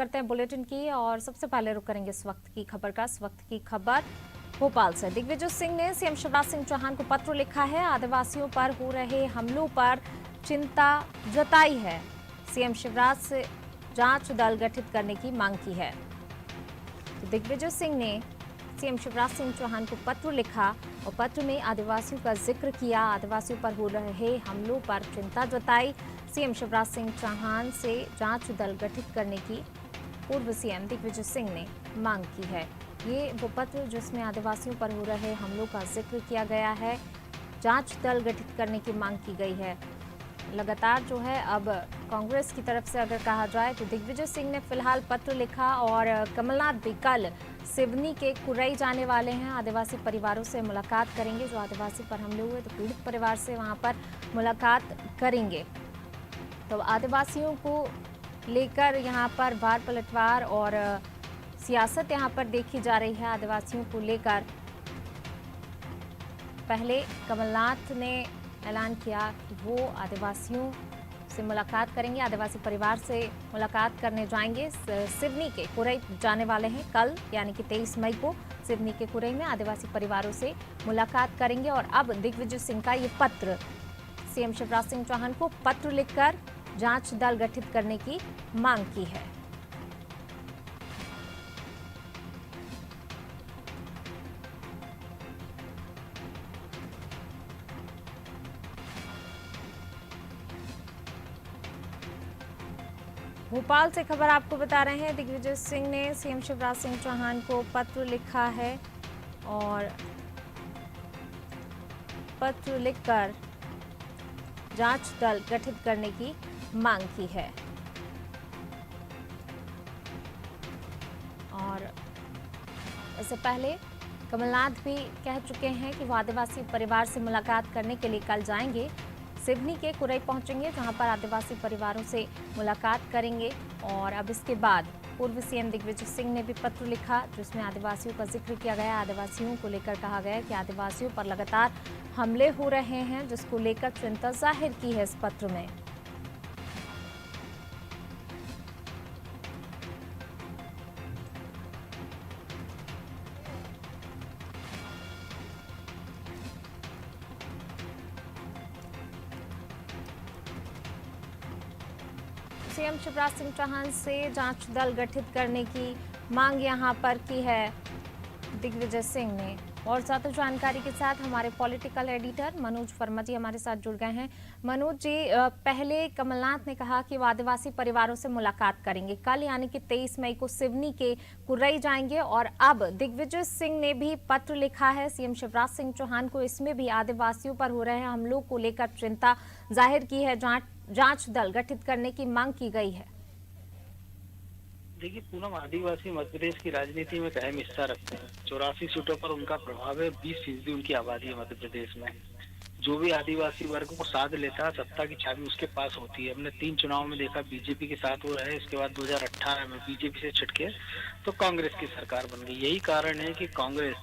करते हैं बुलेटिन की और सबसे पहले रुक करेंगे इस वक्त की खबर का। इस वक्त की खबर भोपाल से। दिग्विजय सिंह ने सीएम शिवराज सिंह चौहान को पत्र लिखा है। आदिवासियों पर हो रहे हमलों पर चिंता जताई है। सीएम शिवराज से जांच दल गठित करने की मांग की है। तो दिग्विजय सिंह ने सीएम शिवराज सिंह चौहान को पत्र लिखा और पत्र में आदिवासियों का जिक्र किया। आदिवासियों पर हो रहे हमलों पर चिंता जताई। सीएम शिवराज सिंह चौहान से जांच दल गठित करने की पूर्व सीएम दिग्विजय सिंह ने मांग की है। ये वो पत्र जिसमें आदिवासियों पर हो रहे हमलों का जिक्र किया गया है, जांच दल गठित करने की मांग की गई है। लगातार जो है अब कांग्रेस की तरफ से अगर कहा जाए तो दिग्विजय सिंह ने फिलहाल पत्र लिखा और कमलनाथ भी कल सिवनी के कुरई जाने वाले हैं। आदिवासी परिवारों से मुलाकात करेंगे। जो आदिवासी पर हमले हुए तो पीड़ित परिवार से वहां पर मुलाकात करेंगे। तो आदिवासियों को लेकर यहां पर वार पलटवार और सियासत यहां पर देखी जा रही है। आदिवासियों को लेकर पहले कमलनाथ ने ऐलान किया कि वो आदिवासियों से मुलाकात करेंगे, आदिवासी परिवार से मुलाकात करने जाएंगे। सिवनी के कुरई जाने वाले हैं कल, यानी कि 23 मई को सिवनी के कुरई में आदिवासी परिवारों से मुलाकात करेंगे। और अब दिग्विजय सिंह का ये पत्र, सीएम शिवराज सिंह चौहान को पत्र लिखकर जांच दल गठित करने की मांग की है। भोपाल से खबर आपको बता रहे हैं। दिग्विजय सिंह ने सीएम शिवराज सिंह चौहान को पत्र लिखा है और पत्र लिखकर जांच दल गठित करने की मांग की है। और इससे पहले कमलनाथ भी कह चुके हैं कि वो आदिवासी परिवार से मुलाकात करने के लिए कल जाएंगे, सिवनी के कुरई पहुंचेंगे, जहां पर आदिवासी परिवारों से मुलाकात करेंगे। और अब इसके बाद पूर्व सीएम दिग्विजय सिंह ने भी पत्र लिखा जिसमें आदिवासियों का जिक्र किया गया। आदिवासियों को लेकर कहा गया कि आदिवासियों पर लगातार हमले हो रहे हैं, जिसको लेकर चिंता जाहिर की है इस पत्र में। सीएम शिवराज सिंह चौहान से जांच दल गठित करने की मांग यहां पर की है दिग्विजय सिंह ने। और ज्यादा जानकारी के साथ हमारे पॉलिटिकल एडिटर मनोज वर्मा जी हमारे साथ जुड़ गए हैं। मनोज जी, पहले कमलनाथ ने कहा कि वो आदिवासी परिवारों से मुलाकात करेंगे कल, यानी कि 23 मई को सिवनी के कुरई जाएंगे। और अब दिग्विजय सिंह ने भी पत्र लिखा है सीएम शिवराज सिंह चौहान को। इसमें भी आदिवासियों पर हो रहे हमलों को लेकर चिंता जाहिर की है, जांच दल गठित करने की मांग की गई है। देखिए, पूनम, आदिवासी मध्य प्रदेश की राजनीति में एक अहम हिस्सा रखते हैं। 84 सीटों पर उनका प्रभाव है। 20% उनकी आबादी है मध्य प्रदेश में। जो भी आदिवासी वर्ग को साथ लेता है, सत्ता की चाबी उसके पास होती है। हमने 3 चुनाव में देखा, बीजेपी के साथ वो रहे, इसके बाद 2018 में बीजेपी से छिटके तो कांग्रेस की सरकार बन गई। यही कारण है कि कांग्रेस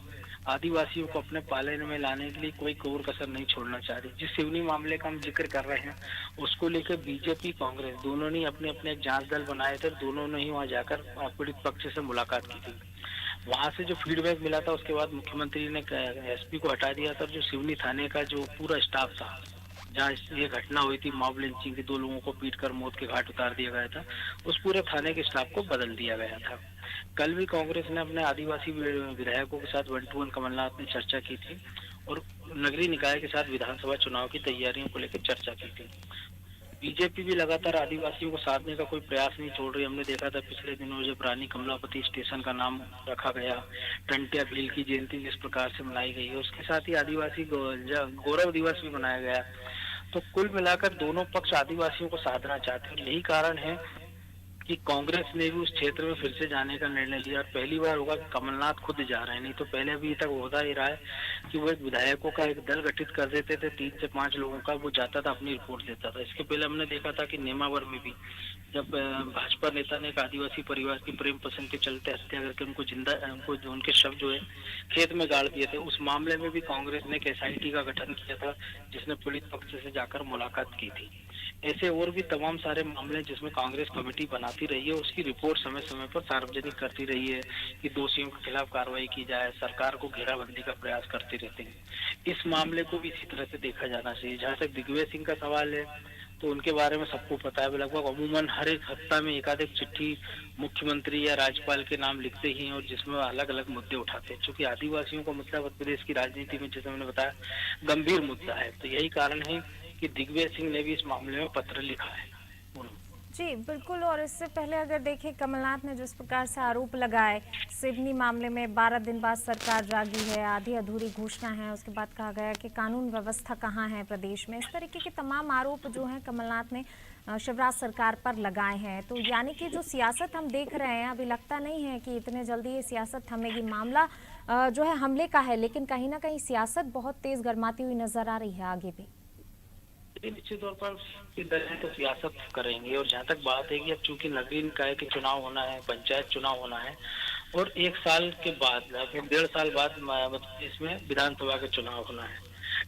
आदिवासियों को अपने पाले में लाने के लिए कोई कोर कसर नहीं छोड़ना चाह रही। जिस सिवनी मामले का हम जिक्र कर रहे हैं, उसको लेकर बीजेपी कांग्रेस दोनों ने अपने अपने एक जांच दल बनाए थे। दोनों ने ही वहां जाकर पीड़ित पक्ष से मुलाकात की थी। वहां से जो फीडबैक मिला था, उसके बाद मुख्यमंत्री ने एसपी को हटा दिया था। जो सिवनी थाने का जो पूरा स्टाफ था, जहाँ ये घटना हुई थी मॉब लिंचिंग की, 2 लोगों को पीटकर मौत के घाट उतार दिया गया था, उस पूरे थाने के स्टाफ को बदल दिया गया था। कल भी कांग्रेस ने अपने आदिवासी विधायकों के साथ 1-to-1 कमलनाथ ने चर्चा की थी और नगरीय निकाय के साथ विधानसभा चुनाव की तैयारियों को लेकर चर्चा की थी। बीजेपी भी लगातार आदिवासियों को साधने का कोई प्रयास नहीं छोड़ रही। हमने देखा था पिछले दिनों जब रानी कमलापति स्टेशन का नाम रखा गया, टंटिया भील की जयंती जिस प्रकार से मनाई गई है, उसके साथ ही आदिवासी गौरव दिवस भी मनाया गया। तो कुल मिलाकर दोनों पक्ष आदिवासियों को साधना चाहते हैं। यही कारण है कि कांग्रेस ने भी उस क्षेत्र में फिर से जाने का निर्णय लिया। और पहली बार होगा कि कमलनाथ खुद जा रहे हैं, नहीं तो पहले अभी तक होता ही रहा है कि वो एक विधायकों का एक दल गठित कर देते थे, 3 से 5 लोगों का, वो जाता था, अपनी रिपोर्ट देता था। इसके पहले हमने देखा था कि नेमावर में भी जब भाजपा नेता ने एक आदिवासी परिवार की प्रेम पसंद के चलते हत्या करके उनको जिंदा, उनके शव जो है खेत में गाड़ दिए थे। उस मामले में भी कांग्रेस ने एक SIT का गठन किया था, जिसने पीड़ित पक्ष से जाकर मुलाकात की थी। ऐसे और भी तमाम सारे मामले जिसमें कांग्रेस कमेटी बनाती रही है, उसकी रिपोर्ट समय समय पर सार्वजनिक करती रही है कि दोषियों के खिलाफ कार्रवाई की जाए, सरकार को घेराबंदी का प्रयास करते रहते हैं। इस मामले को भी इसी तरह से देखा जाना चाहिए। जहां तक दिग्विजय सिंह का सवाल है, तो उनके बारे में सबको पता है, लगभग अमूमन हर एक सप्ताह में एकाधिक चिट्ठी मुख्यमंत्री या राज्यपाल के नाम लिखते ही हैं और जिसमें अलग अलग मुद्दे उठाते हैं। चूंकि आदिवासियों का मुद्दा मध्य प्रदेश की राजनीति में, जैसे मैंने बताया, गंभीर मुद्दा है, तो यही कारण है कि दिग्विजय सिंह ने भी इस मामले में पत्र लिखा है। जी बिल्कुल। और इससे पहले अगर देखें, कमलनाथ ने जिस प्रकार से आरोप लगाए सिवनी मामले में, 12 दिन बाद सरकार जागी है, आधी अधूरी घोषणा है, उसके बाद कहा गया कि कानून व्यवस्था कहाँ है प्रदेश में, इस तरीके के तमाम आरोप जो हैं कमलनाथ ने शिवराज सरकार पर लगाए हैं। तो यानी कि जो सियासत हम देख रहे हैं, अभी लगता नहीं है कि इतने जल्दी ये सियासत थमेगी। मामला जो है हमले का है, लेकिन कहीं ना कहीं सियासत बहुत तेज गरमाती हुई नजर आ रही है आगे भी। निश्चित तौर पर इधर है तो सियासत करेंगे। और जहाँ तक बात है कि अब चूंकि नगरीय निकाय के चुनाव होना है, पंचायत चुनाव होना है, और 1 साल के बाद फिर 1.5 साल बाद इसमें विधानसभा के चुनाव होना है।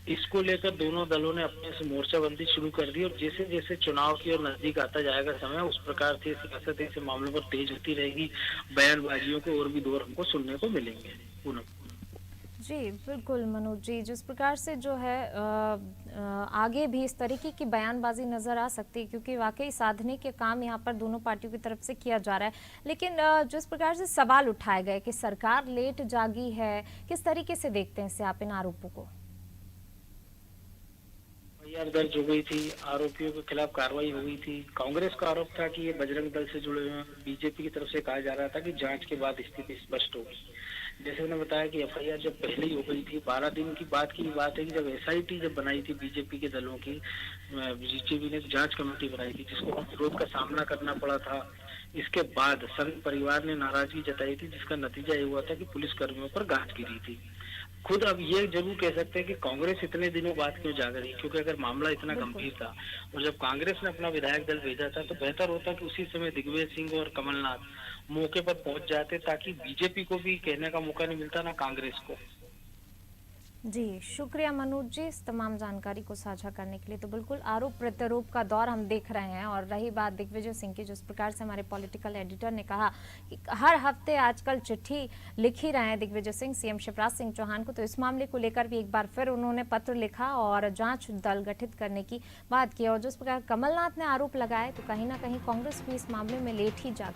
इसको लेकर दोनों दलों ने अपने से मोर्चाबंदी शुरू कर दी और जैसे जैसे चुनाव की ओर नजदीक आता जाएगा समय, उस प्रकार से सियासत ऐसे मामलों पर तेज होती रहेगी। बयानबाजियों के और भी दौर हमको सुनने को मिलेंगे। जी बिल्कुल मनोज जी, जिस प्रकार से जो है आगे भी इस तरीके की बयानबाजी नजर आ सकती है, क्योंकि वाकई साधने के काम यहाँ पर दोनों पार्टियों की तरफ से किया जा रहा है। लेकिन जिस प्रकार से सवाल उठाए गए कि सरकार लेट जागी है, किस तरीके से देखते हैं इसे आप, इन आरोपों को? दर्ज हो गई थी, आरोपियों के खिलाफ कार्रवाई हो गई थी। कांग्रेस का आरोप था कि ये बजरंग दल से जुड़े हुए हैं। बीजेपी की तरफ से कहा जा रहा था कि जांच के बाद स्थिति स्पष्ट होगी। जैसे मैंने बताया कि एफआईआर जब पहले ही हो गई थी, 12 दिन की बात है कि जब एसआईटी जब बनाई थी बीजेपी के दलों की, बीजेपी ने जांच कमेटी बनाई थी जिसको विरोध का सामना करना पड़ा था। इसके बाद संघ परिवार ने नाराजगी जताई थी, जिसका नतीजा ये हुआ था कि पुलिस कर्मियों पर गाज गिरी थी। खुद अब ये जरूर कह सकते हैं कि कांग्रेस इतने दिनों बाद क्यों जाग रही, क्योंकि अगर मामला इतना गंभीर था और जब कांग्रेस ने अपना विधायक दल भेजा था, तो बेहतर होता कि उसी समय दिग्विजय सिंह और कमलनाथ मौके पर पहुंच जाते, ताकि बीजेपी को भी कहने का मौका नहीं मिलता, ना कांग्रेस को। जी शुक्रिया मनोज जी इस तमाम जानकारी को साझा करने के लिए। तो बिल्कुल आरोप प्रत्यारोप का दौर हम देख रहे हैं। और रही बात दिग्विजय सिंह की, जिस प्रकार से हमारे पॉलिटिकल एडिटर ने कहा कि हर हफ्ते आजकल चिट्ठी लिख ही रहे हैं दिग्विजय सिंह सीएम शिवराज सिंह चौहान को, तो इस मामले को लेकर भी एक बार फिर उन्होंने पत्र लिखा और जांच दल गठित करने की बात की। और जिस प्रकार कमलनाथ ने आरोप लगाए, तो कहीं ना कहीं कांग्रेस भी इस मामले में लेट ही जा